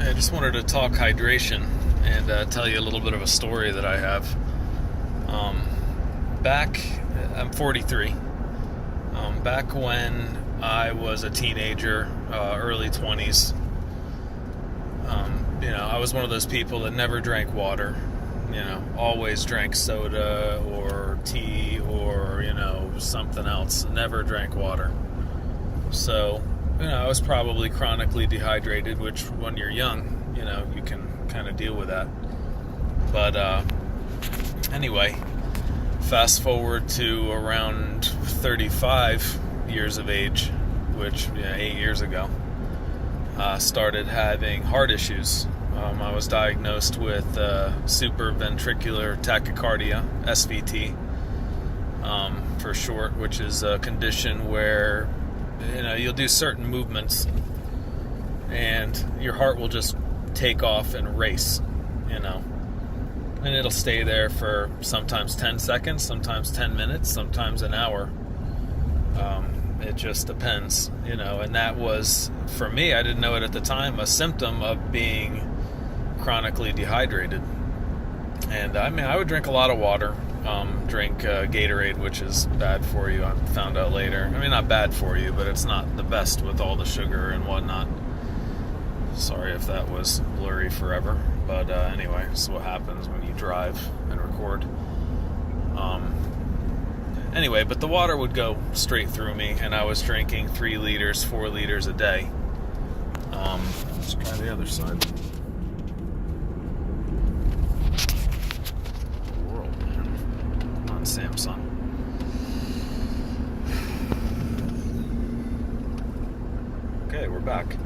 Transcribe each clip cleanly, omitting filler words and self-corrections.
I just wanted to talk hydration and tell you a little bit of a story that I have. I'm 43. Back when I was a teenager, early 20s, I was one of those people that never drank water. Always drank soda or tea or, something else. Never drank water. So, I was probably chronically dehydrated, which when you're young, you can kind of deal with that. But anyway, fast forward to around 35 years of age, which 8 years ago, started having heart issues. I was diagnosed with supraventricular tachycardia, SVT, for short, which is a condition where you'll do certain movements and your heart will just take off and race, and it'll stay there for sometimes 10 seconds, sometimes 10 minutes, sometimes an hour. It just depends, and that was, for me, I didn't know it at the time, a symptom of being chronically dehydrated. And I would drink a lot of water, drink Gatorade, which is bad for you. I found out later. Not bad for you, but it's not the best with all the sugar and whatnot. Sorry if that was blurry forever. But anyway, this is what happens when you drive and record. Anyway, but the water would go straight through me, and I was drinking 3 liters, 4 liters a day. Let's try the other side. World, man. On Samsung. Okay, we're back.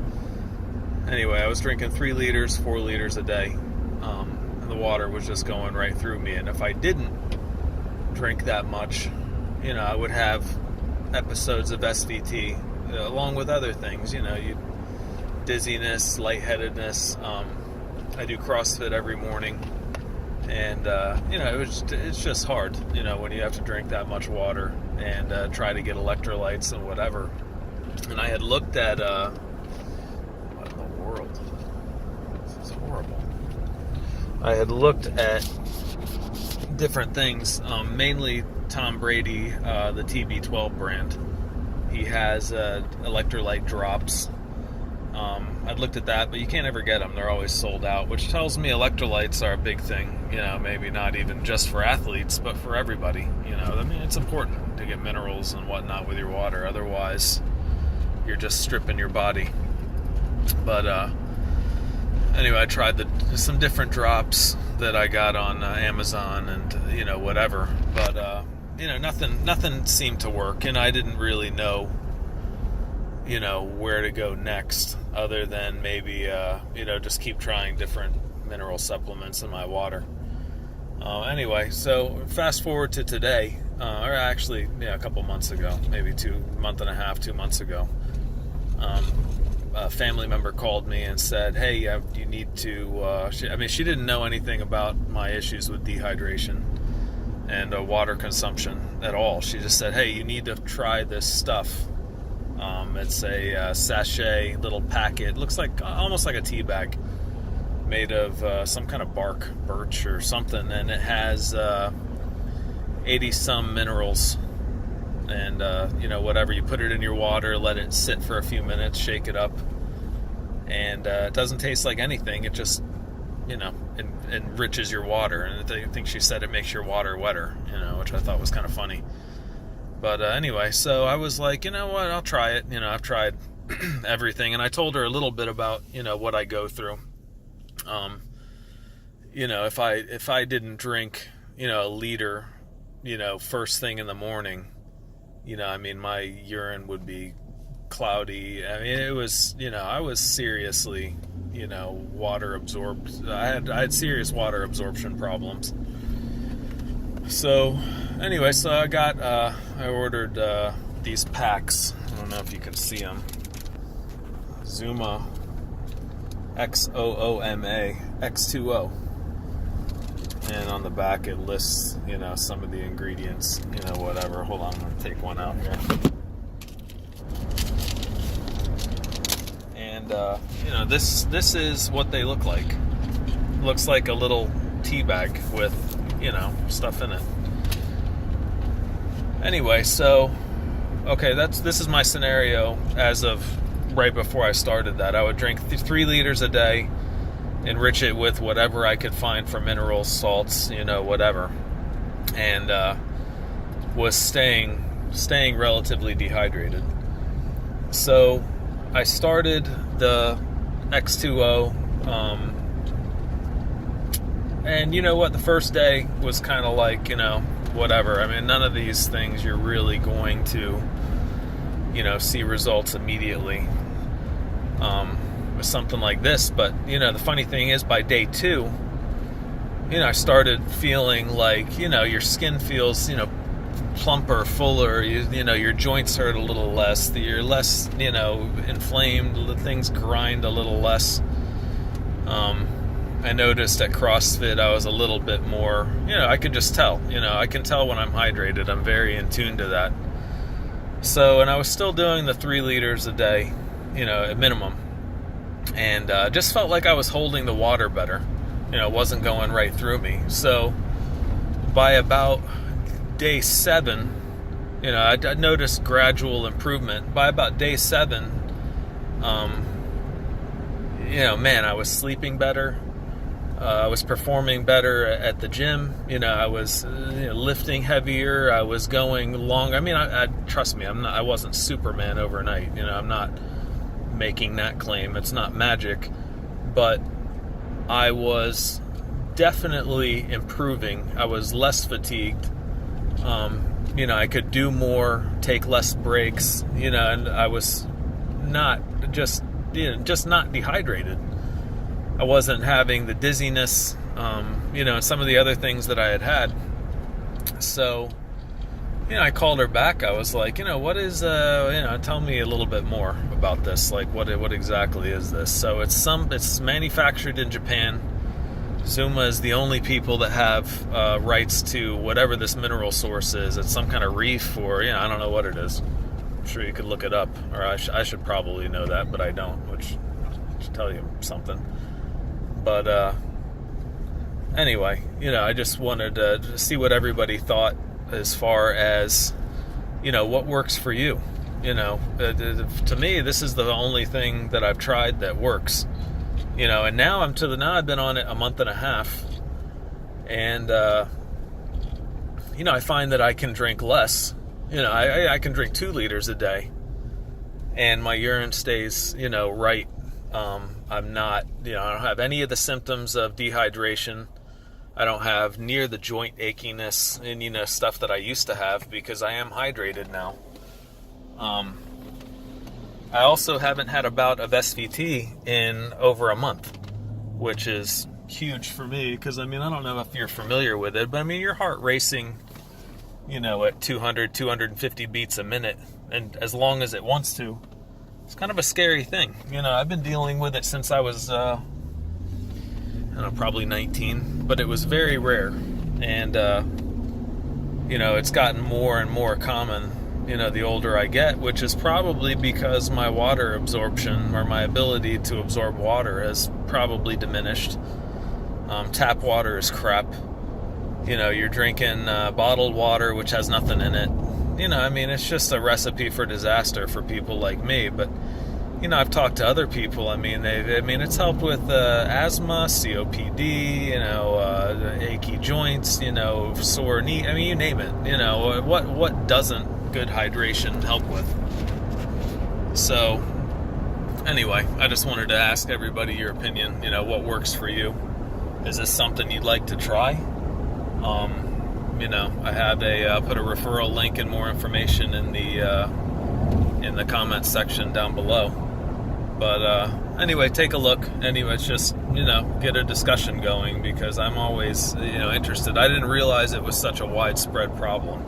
Anyway, I was drinking 3 liters, 4 liters a day. And the water was just going right through me. And if I didn't drink that much, I would have episodes of SVT, along with other things, dizziness, lightheadedness. I do CrossFit every morning. And, it's just hard, when you have to drink that much water and try to get electrolytes and whatever. And I had looked at, what in the world? This is horrible. I had looked at different things, mainly Tom Brady, the TB12 brand. He has electrolyte drops. I'd looked at that, but you can't ever get them. They're always sold out, which tells me electrolytes are a big thing. Maybe not even just for athletes, but for everybody. It's important to get minerals and whatnot with your water. Otherwise, you're just stripping your body. But anyway, I tried some different drops that I got on Amazon and whatever. But nothing seemed to work, and I didn't really know where to go next, other than maybe just keep trying different mineral supplements in my water. Anyway, so fast forward to today, or actually a couple months ago, maybe 2 months ago. A family member called me and said, hey, you need to, she didn't know anything about my issues with dehydration and water consumption at all. She just said, hey, you need to try this stuff. It's a sachet little packet, looks like almost like a tea bag, made of some kind of bark, birch or something, and it has 80 some minerals. And whatever, you put it in your water, let it sit for a few minutes, shake it up, and it doesn't taste like anything. It just enriches your water. And I think she said it makes your water wetter, which I thought was kind of funny. But anyway, so I was like, what, I'll try it. I've tried everything, and I told her a little bit about what I go through. If I didn't drink a liter first thing in the morning, my urine would be cloudy. It was, I was seriously, water absorbed. I had serious water absorption problems. So anyway, so I ordered these packs. I don't know if you can see them. Xooma Xooma X20. And on the back it lists, some of the ingredients, whatever. Hold on, I'm going to take one out here. And And this is what they look like. Looks like a little tea bag with stuff in it. Anyway, so okay, this is my scenario as of right before I started that. I would drink 3 liters a day, enrich it with whatever I could find for minerals, salts, whatever, and was staying relatively dehydrated. So I started the X20, and you know what, the first day was kind of like, whatever. I mean, none of these things you're really going to, see results immediately with something like this. But, the funny thing is, by day 2, I started feeling like, your skin feels, plumper, fuller, your joints hurt a little less, you're less, inflamed, things grind a little less. I noticed at CrossFit I was a little bit more, I could just tell, I can tell when I'm hydrated. I'm very in tune to that. So, and I was still doing the 3 liters a day, at minimum. And just felt like I was holding the water better. It wasn't going right through me. So by about day 7, I noticed gradual improvement. By about day 7, man, I was sleeping better. I was performing better at the gym. I was lifting heavier. I was going long. I mean, I trust me, I wasn't Superman overnight. I'm not making that claim. It's not magic, but I was definitely improving. I was less fatigued. I could do more, take less breaks. And I was not just not dehydrated. I wasn't having the dizziness, and some of the other things that I had. So, I called her back. I was like, what is, tell me a little bit more about this. Like, what exactly is this? So it's manufactured in Japan. Xooma is the only people that have rights to whatever this mineral source is. It's some kind of reef, or, I don't know what it is. I'm sure you could look it up, or I should probably know that, but I don't, which should tell you something. But anyway, I just wanted to see what everybody thought as far as, what works for you. To me, this is the only thing that I've tried that works. And now I've been on it a month and a half, and I find that I can drink less. I can drink 2 liters a day, and my urine stays, right. I'm not, I don't have any of the symptoms of dehydration. I don't have near the joint achiness and, stuff that I used to have, because I am hydrated now. I also haven't had a bout of SVT in over a month, which is huge for me, because, I don't know if you're familiar with it, but, your heart racing, at 200, 250 beats a minute, and as long as it wants to, it's kind of a scary thing. I've been dealing with it since I was, probably 19, but it was very rare. And, it's gotten more and more common, the older I get, which is probably because my water absorption, or my ability to absorb water, has probably diminished. Tap water is crap. You're drinking bottled water, which has nothing in it. It's just a recipe for disaster for people like me. But, I've talked to other people. It's helped with asthma, COPD, achy joints, sore knee. You name it. What doesn't good hydration help with? So, anyway, I just wanted to ask everybody your opinion. What works for you? Is this something you'd like to try? I have I'll put a referral link and more information in the comments section down below. But anyway, take a look. Anyway, it's just, get a discussion going, because I'm always, interested. I didn't realize it was such a widespread problem.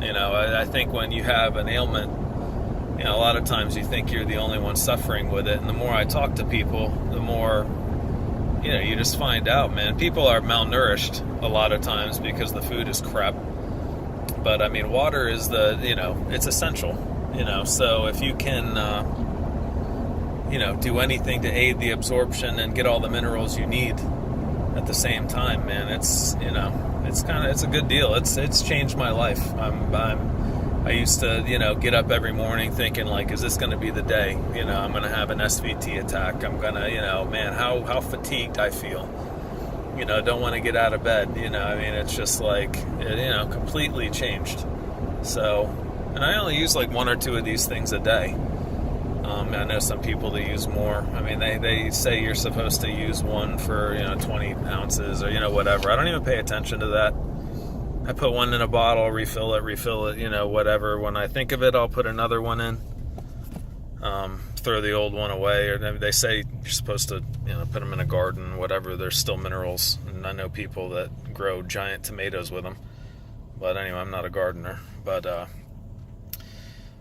I think when you have an ailment, a lot of times you think you're the only one suffering with it. And the more I talk to people, the more, you just find out, man, people are malnourished a lot of times because the food is crap. But, water is it's essential, so if you can, do anything to aid the absorption and get all the minerals you need at the same time, man. It's it's a good deal. It's changed my life. I used to, get up every morning thinking, like, is this going to be the day? I'm going to have an SVT attack. I'm going to, man, how fatigued I feel. Don't want to get out of bed. It's just like, completely changed. So, and I only use like 1 or 2 of these things a day. I know some people that use more. They say you're supposed to use one for, 20 ounces or, whatever. I don't even pay attention to that. I put one in a bottle, refill it, whatever. When I think of it, I'll put another one in. Throw the old one away. Or they say you're supposed to, put them in a garden, whatever. There's still minerals. And I know people that grow giant tomatoes with them. But anyway, I'm not a gardener. But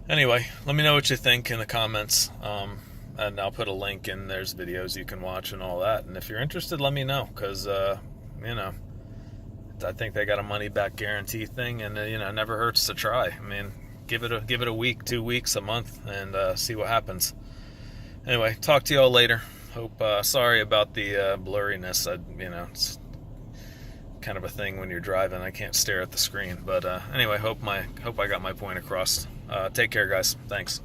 anyway, let me know what you think in the comments. And I'll put a link in. There's videos you can watch and all that. And if you're interested, let me know. Because, I think they got a money back guarantee thing, and it never hurts to try. Give it a week, 2 weeks, a month, and see what happens. Anyway, talk to y'all later. Hope sorry about the blurriness. It's kind of a thing when you're driving. I can't stare at the screen, but anyway, hope I got my point across. Take care, guys. Thanks.